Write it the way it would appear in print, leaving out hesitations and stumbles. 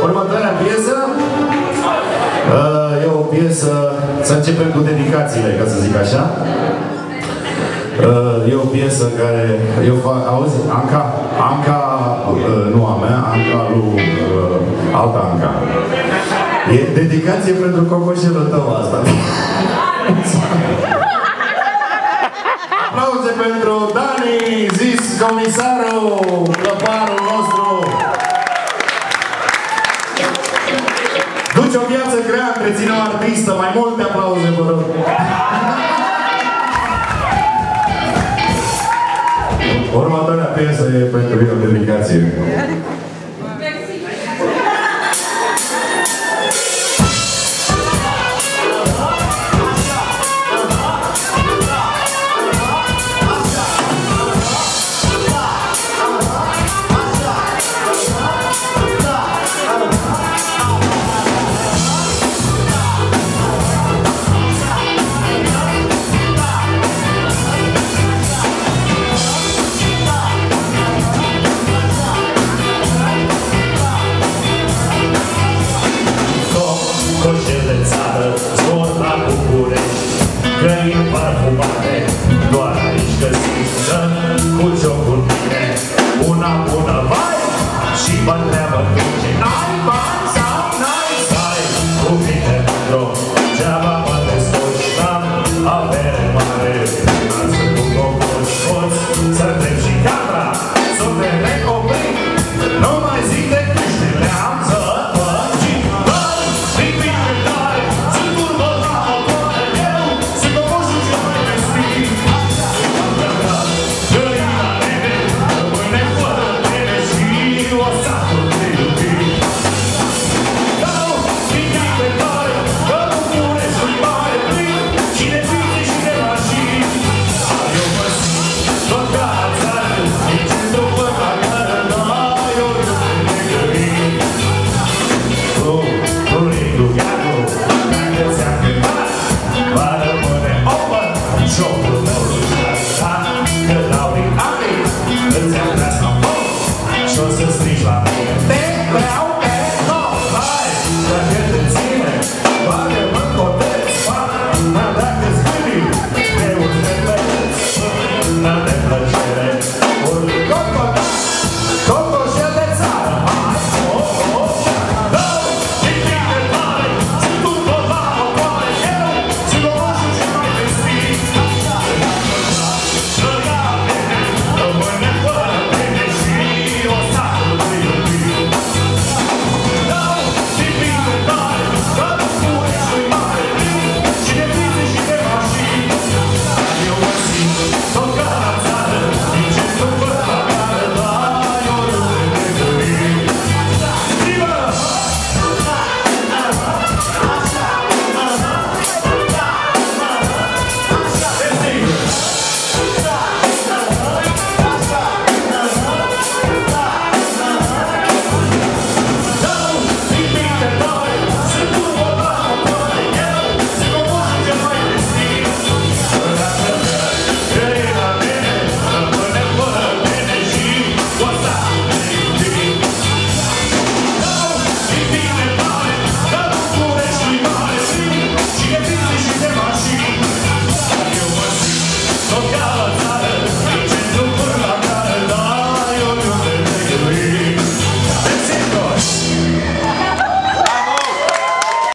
Următoarea piesă e o piesă, să începem cu dedicațiile, ca să zic așa. E o piesă care eu fac, auzi, Anca, nu a mea, Anca lui alta Anca. E dedicație pentru cocoșelul tău asta. Aplauze pentru Dani, zis comisarul, clăparul nostru. Duci o viață grea, întreține o artistă, mai multe aplauze, vă rog. Următoarea piesă e pentru eu, dedicație.